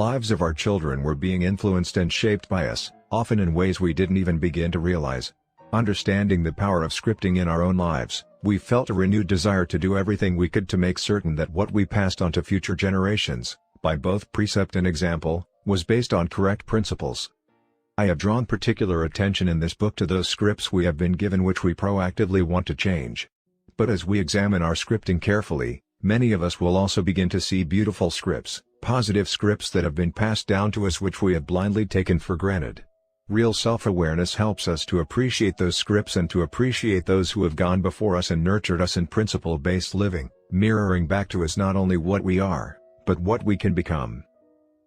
lives of our children were being influenced and shaped by us, often in ways we didn't even begin to realize. Understanding the power of scripting in our own lives, we felt a renewed desire to do everything we could to make certain that what we passed on to future generations, by both precept and example, was based on correct principles. I have drawn particular attention in this book to those scripts we have been given which we proactively want to change. But as we examine our scripting carefully, many of us will also begin to see beautiful scripts, positive scripts that have been passed down to us which we have blindly taken for granted. Real self-awareness helps us to appreciate those scripts and to appreciate those who have gone before us and nurtured us in principle-based living, mirroring back to us not only what we are, but what we can become.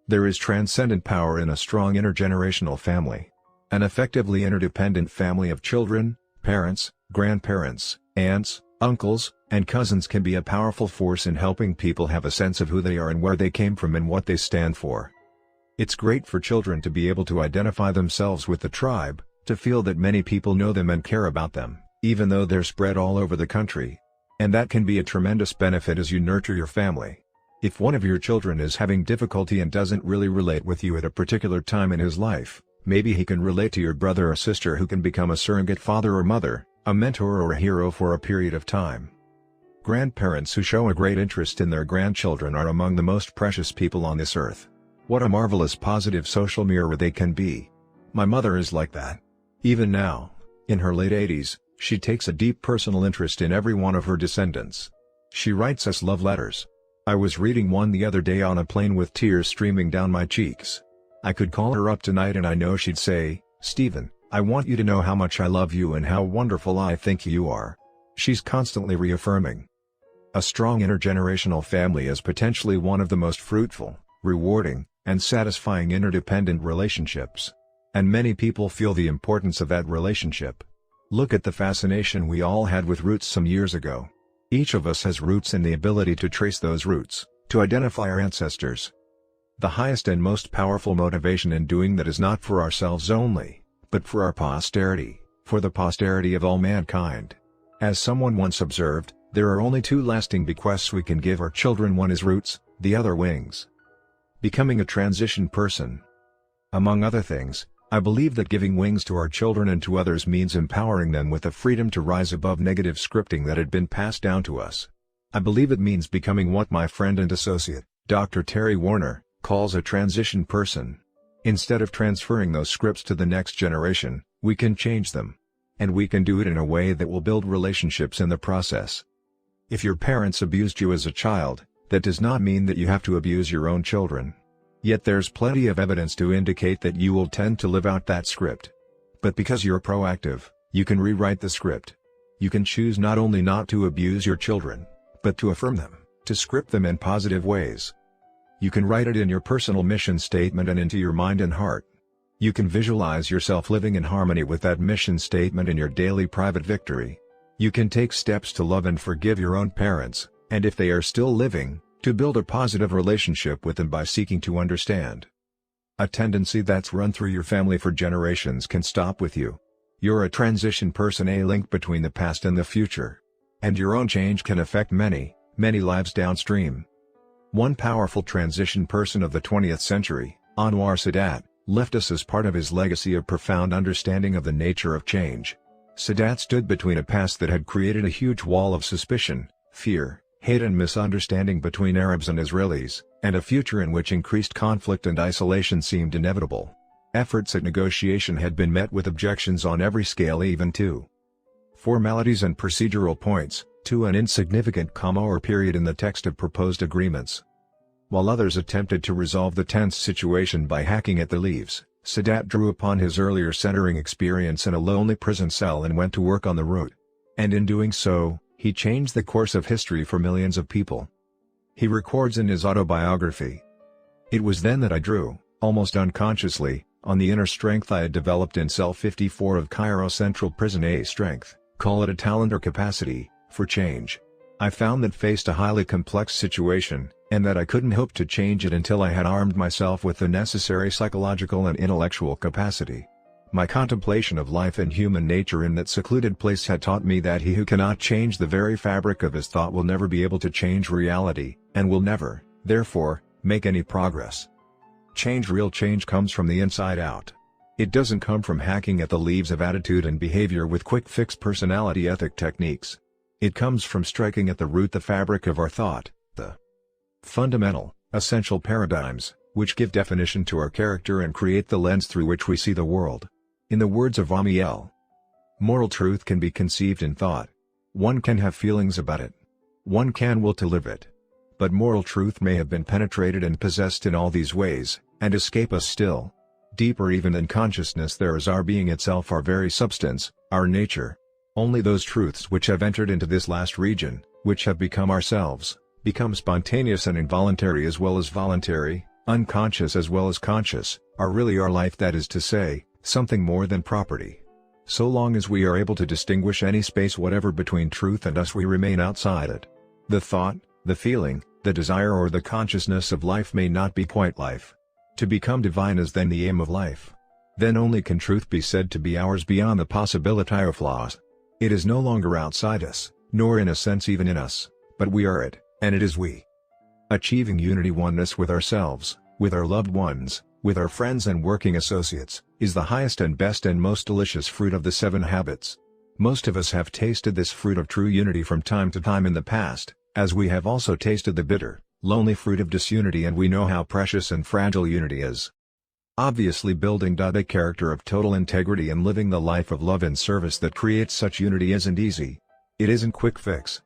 There is transcendent power in a strong intergenerational family. An effectively interdependent family of children, parents, grandparents, aunts, uncles, and cousins can be a powerful force in helping people have a sense of who they are and where they came from and what they stand for. It's great for children to be able to identify themselves with the tribe, to feel that many people know them and care about them, even though they're spread all over the country. And that can be a tremendous benefit as you nurture your family. If one of your children is having difficulty and doesn't really relate with you at a particular time in his life, maybe he can relate to your brother or sister who can become a surrogate father or mother, a mentor or a hero for a period of time. Grandparents who show a great interest in their grandchildren are among the most precious people on this earth. What a marvelous positive social mirror they can be. My mother is like that. Even now, in her late 80s, she takes a deep personal interest in every one of her descendants. She writes us love letters. I was reading one the other day on a plane with tears streaming down my cheeks. I could call her up tonight and I know she'd say, "Stephen, I want you to know how much I love you and how wonderful I think you are." She's constantly reaffirming. A strong intergenerational family is potentially one of the most fruitful, rewarding, and satisfying interdependent relationships. And many people feel the importance of that relationship. Look at the fascination we all had with roots some years ago. Each of us has roots and the ability to trace those roots, to identify our ancestors. The highest and most powerful motivation in doing that is not for ourselves only, but for our posterity, for the posterity of all mankind. As someone once observed, there are only two lasting bequests we can give our children: one is roots, the other wings. Becoming a transition person. Among other things, I believe that giving wings to our children and to others means empowering them with the freedom to rise above negative scripting that had been passed down to us. I believe it means becoming what my friend and associate, Dr. Terry Warner, calls a transition person. Instead of transferring those scripts to the next generation, we can change them. And we can do it in a way that will build relationships in the process. If your parents abused you as a child, that does not mean that you have to abuse your own children. Yet there's plenty of evidence to indicate that you will tend to live out that script. But because you're proactive, you can rewrite the script. You can choose not only not to abuse your children, but to affirm them, to script them in positive ways. You can write it in your personal mission statement and into your mind and heart. You can visualize yourself living in harmony with that mission statement in your daily private victory. You can take steps to love and forgive your own parents, and if they are still living, to build a positive relationship with them by seeking to understand. A tendency that's run through your family for generations can stop with you. You're a transition person, a link between the past and the future. And your own change can affect many, many lives downstream. One powerful transition person of the 20th century, Anwar Sadat, left us as part of his legacy of profound understanding of the nature of change. Sadat stood between a past that had created a huge wall of suspicion, fear, hate and misunderstanding between Arabs and Israelis, and a future in which increased conflict and isolation seemed inevitable. Efforts at negotiation had been met with objections on every scale, even to formalities and procedural points, to an insignificant comma or period in the text of proposed agreements. While others attempted to resolve the tense situation by hacking at the leaves, Sadat drew upon his earlier centering experience in a lonely prison cell and went to work on the root. And in doing so, he changed the course of history for millions of people. He records in his autobiography, "It was then that I drew, almost unconsciously, on the inner strength I had developed in cell 54 of Cairo Central Prison, a strength, call it a talent or capacity, for change. I found that faced a highly complex situation, and that I couldn't hope to change it until I had armed myself with the necessary psychological and intellectual capacity. My contemplation of life and human nature in that secluded place had taught me that he who cannot change the very fabric of his thought will never be able to change reality, and will never, therefore, make any progress." Real change comes from the inside out. It doesn't come from hacking at the leaves of attitude and behavior with quick-fix personality ethic techniques. It comes from striking at the root, the fabric of our thought, the fundamental, essential paradigms, which give definition to our character and create the lens through which we see the world. In the words of Amiel, moral truth can be conceived in thought. One can have feelings about it. One can will to live it. But moral truth may have been penetrated and possessed in all these ways, and escape us still. Deeper even than consciousness there is our being itself, our very substance, our nature. Only those truths which have entered into this last region, which have become ourselves, become spontaneous and involuntary as well as voluntary, unconscious as well as conscious, are really our life, that is to say, something more than property. So long as we are able to distinguish any space whatever between truth and us, we remain outside it. The thought, the feeling, the desire or the consciousness of life may not be quite life. To become divine is then the aim of life. Then only can truth be said to be ours beyond the possibility of flaws. It is no longer outside us, nor in a sense even in us, but we are it, and it is we. Achieving unity, oneness with ourselves, with our loved ones, with our friends and working associates, is the highest and best and most delicious fruit of the 7 habits. Most of us have tasted this fruit of true unity from time to time in the past, as we have also tasted the bitter, lonely fruit of disunity, and we know how precious and fragile unity is. Obviously, building a character of total integrity and living the life of love and service that creates such unity isn't easy. It isn't quick fix.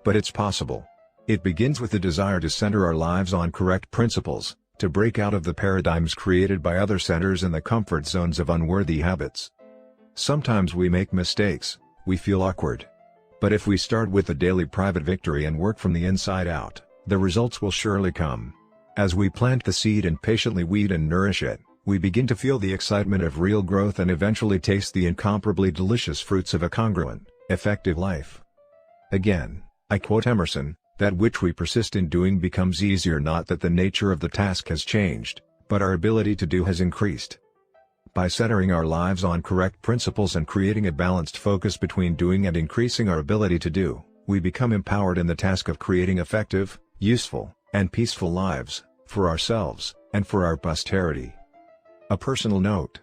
But it's possible. It begins with the desire to center our lives on correct principles, to break out of the paradigms created by other centers and the comfort zones of unworthy habits. Sometimes we make mistakes, we feel awkward. But if we start with a daily private victory and work from the inside out, the results will surely come. As we plant the seed and patiently weed and nourish it, we begin to feel the excitement of real growth and eventually taste the incomparably delicious fruits of a congruent, effective life. Again, I quote Emerson, "That which we persist in doing becomes easier, not that the nature of the task has changed, but our ability to do has increased." By centering our lives on correct principles and creating a balanced focus between doing and increasing our ability to do, we become empowered in the task of creating effective, useful, and peaceful lives, for ourselves, and for our posterity. A personal note.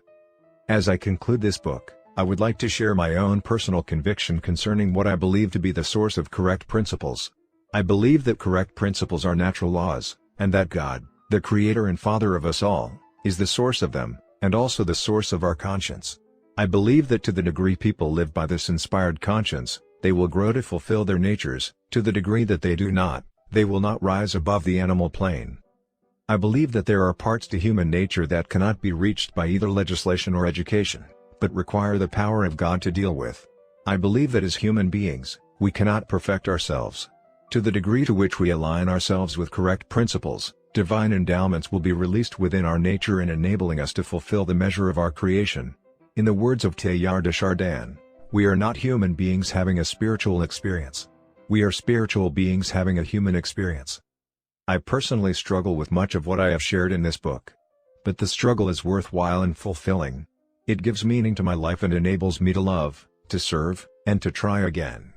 As I conclude this book, I would like to share my own personal conviction concerning what I believe to be the source of correct principles. I believe that correct principles are natural laws, and that God, the Creator and Father of us all, is the source of them, and also the source of our conscience. I believe that to the degree people live by this inspired conscience, they will grow to fulfill their natures. To the degree that they do not, they will not rise above the animal plane. I believe that there are parts to human nature that cannot be reached by either legislation or education, but require the power of God to deal with. I believe that as human beings, we cannot perfect ourselves. To the degree to which we align ourselves with correct principles, divine endowments will be released within our nature in enabling us to fulfill the measure of our creation. In the words of Teilhard de Chardin, we are not human beings having a spiritual experience. We are spiritual beings having a human experience. I personally struggle with much of what I have shared in this book. But the struggle is worthwhile and fulfilling. It gives meaning to my life and enables me to love, to serve, and to try again.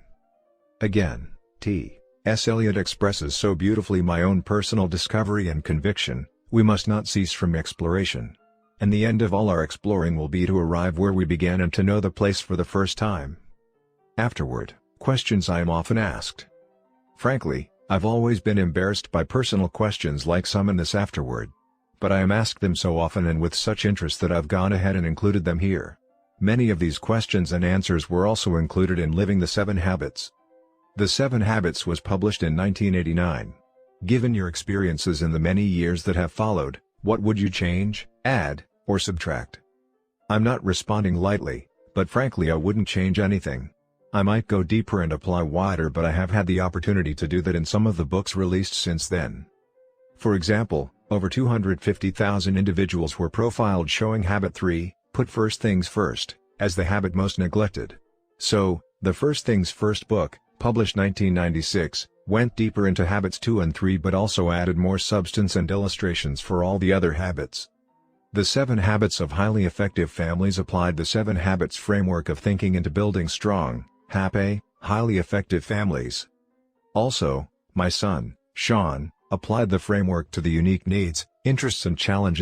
Again, T.S. Eliot expresses so beautifully my own personal discovery and conviction: we must not cease from exploration. And the end of all our exploring will be to arrive where we began and to know the place for the first time. Afterward, questions I am often asked. Frankly, I've always been embarrassed by personal questions like some in this afterword. But I am asked them so often and with such interest that I've gone ahead and included them here. Many of these questions and answers were also included in Living the 7 Habits. The 7 Habits was published in 1989. Given your experiences in the many years that have followed, what would you change, add, or subtract? I'm not responding lightly, but frankly I wouldn't change anything. I might go deeper and apply wider, but I have had the opportunity to do that in some of the books released since then. For example, over 250,000 individuals were profiled showing Habit 3, Put First Things First, as the habit most neglected. So, the First Things First book, published 1996, went deeper into Habits 2 and 3 but also added more substance and illustrations for all the other habits. The 7 Habits of Highly Effective Families applied the 7 Habits framework of thinking into building strong, happy, highly effective families. Also, my son, Sean, applied the framework to the unique needs, Interests and challenges